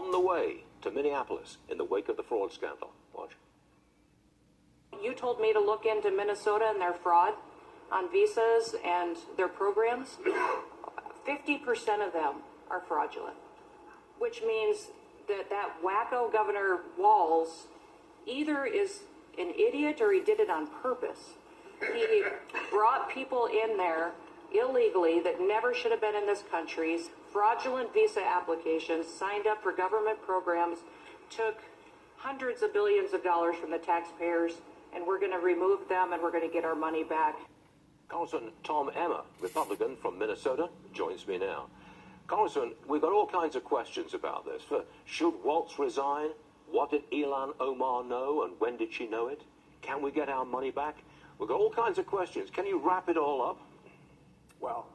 on the way to Minneapolis in the wake of the fraud scandal. Watch. You told me to look into Minnesota and their fraud on visas and their programs. 50% of them are fraudulent, which means that wacko Governor Walz either is an idiot or he did it on purpose. He brought people in there illegally that never should have been in this country, fraudulent visa applications, signed up for government programs, took hundreds of billions of dollars from the taxpayers, and we're going to remove them and we're going to get our money back. Congressman Tom Emmer, Republican from Minnesota, joins me now. Congressman, we've got all kinds of questions about this. Should Walz resign? What did Ilhan Omar know, and when did she know it? Can we get our money back? We've got all kinds of questions. Can you wrap it all up? Well,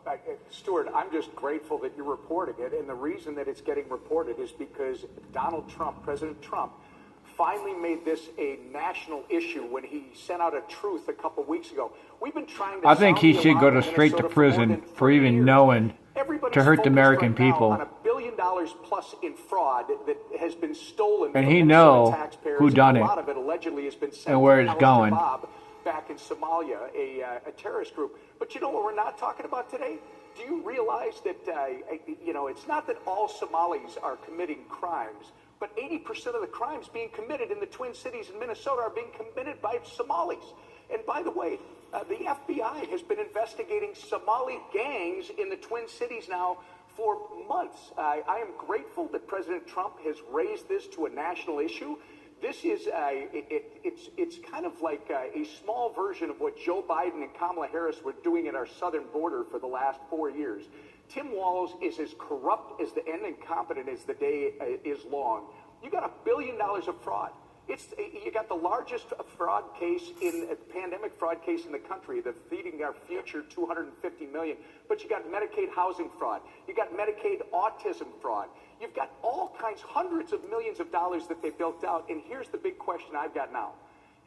Stuart, I'm just grateful that you're reporting it, and the reason that it's getting reported is because Donald Trump, President Trump, finally made this a national issue when he sent out a truth a couple weeks ago. We've been trying to. I think he should go to straight to prison for even knowing to hurt the American people. On $1 billion plus in fraud that has been stolen, and from he know who done it. A lot of it allegedly has been sent and where to it's going. Al-Shabaab back in Somalia, a terrorist group. But you know what we're not talking about today? Do you realize that it's not that all Somalis are committing crimes, but 80% of the crimes being committed in the Twin Cities in Minnesota are being committed by Somalis. And by the way, the FBI has been investigating Somali gangs in the Twin Cities now for months. I am grateful that President Trump has raised this to a national issue. This is it's kind of like a small version of what Joe Biden and Kamala Harris were doing at our southern border for the last 4 years. Tim Walz is as corrupt as and incompetent as the day is long. You got $1 billion of fraud. You got the largest fraud case pandemic fraud case in the country, the Feeding Our Future $250 million. But you got Medicaid housing fraud. You got Medicaid autism fraud. You've got all kinds, hundreds of millions of dollars that they built out. And here's the big question I've got now.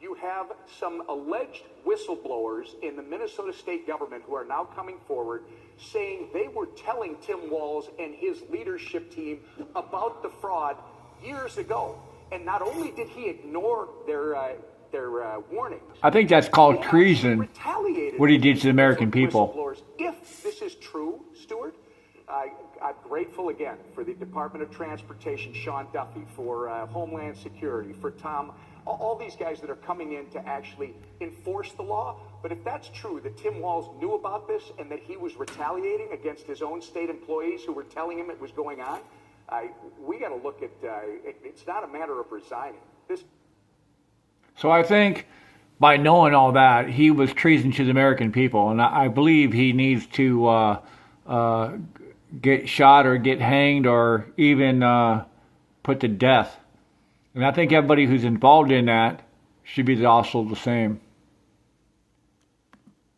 You have some alleged whistleblowers in the Minnesota state government who are now coming forward saying they were telling Tim Walz and his leadership team about the fraud years ago. And not only did he ignore their warning, I think that's called treason, what he did to the American people. If this is true, Stuart, I'm grateful again for the Department of Transportation, Sean Duffy, for Homeland Security, for Tom, all these guys that are coming in to actually enforce the law. But if that's true, that Tim Walz knew about this and that he was retaliating against his own state employees who were telling him it was going on, we got to look at it's not a matter of resigning. So I think by knowing all that, he was treason to the American people, and I believe he needs to get shot or get hanged or even put to death. And I think everybody who's involved in that should be also the same.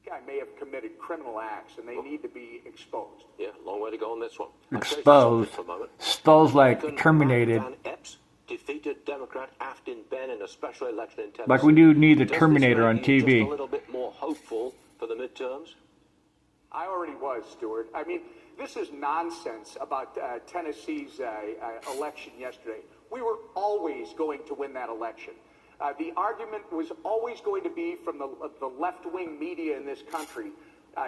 Guy may have committed criminal acts, and they need to be exposed. Yeah, long way to go on this one. Exposed. Exposed like terminated. Van Epps defeated Democrat Afton Ben in a special election in Tennessee. Like we do need the Terminator on TV. Just a little bit more hopeful for the midterms? I already was, Stuart. I mean, this is nonsense about Tennessee's election yesterday. We were always going to win that election. The argument was always going to be from the left-wing media in this country.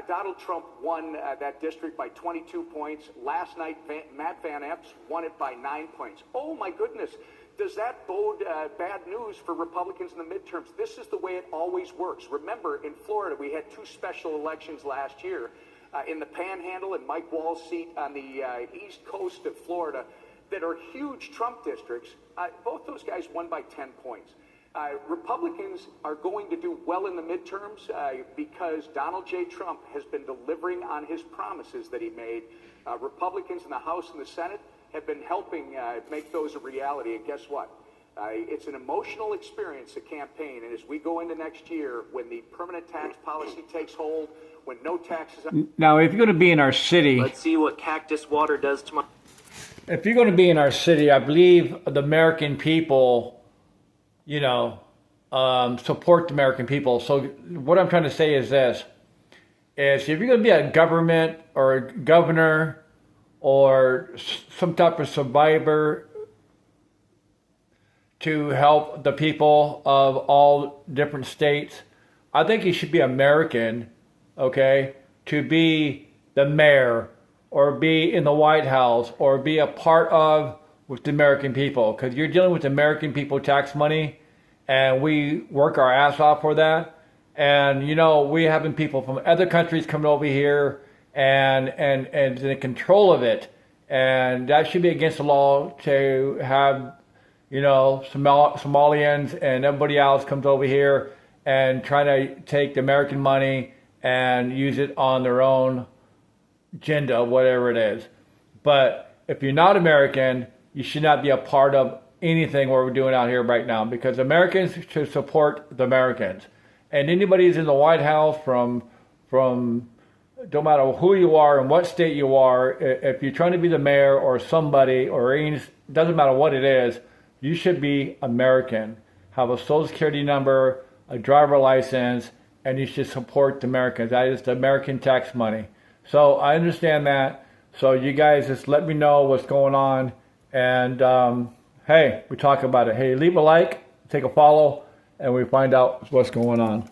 Donald Trump won that district by 22 points. Last night, Matt Van Epps won it by 9 points. Oh, my goodness. Does that bode bad news for Republicans in the midterms? This is the way it always works. Remember, in Florida, we had two special elections last year in the Panhandle and Mike Walz's seat on the east coast of Florida that are huge Trump districts. Both those guys won by 10 points. Republicans are going to do well in the midterms because Donald J. Trump has been delivering on his promises that he made. Republicans in the House and the Senate have been helping make those a reality. And guess what? It's an emotional experience, a campaign. And as we go into next year, when the permanent tax policy takes hold, when no taxes... Now, if you're going to be in our city... Let's see what cactus water does to my... If you're going to be in our city, I believe the American people... support the American people. So what I'm trying to say is this, is if you're going to be a government or a governor or some type of survivor to help the people of all different states. I think he should be American, okay, to be the mayor or be in the White House or be a part of with the American people, because you're dealing with American people tax money, and we work our ass off for that. And you know, we having people from other countries coming over here and in control of it, and that should be against the law to have, you know, Somalians and everybody else comes over here and try to take the American money and use it on their own agenda, whatever it is. But if you're not American, you should not be a part of anything what we're doing out here right now, because Americans should support the Americans. And anybody who's in the White House, from don't matter who you are and what state you are, if you're trying to be the mayor or somebody, or any, doesn't matter what it is, you should be American, have a social security number, a driver license, and you should support the Americans. That is the American tax money. So I understand that. So you guys just let me know what's going on. And hey, we talk about it. Hey, leave a like, take a follow, and we find out what's going on.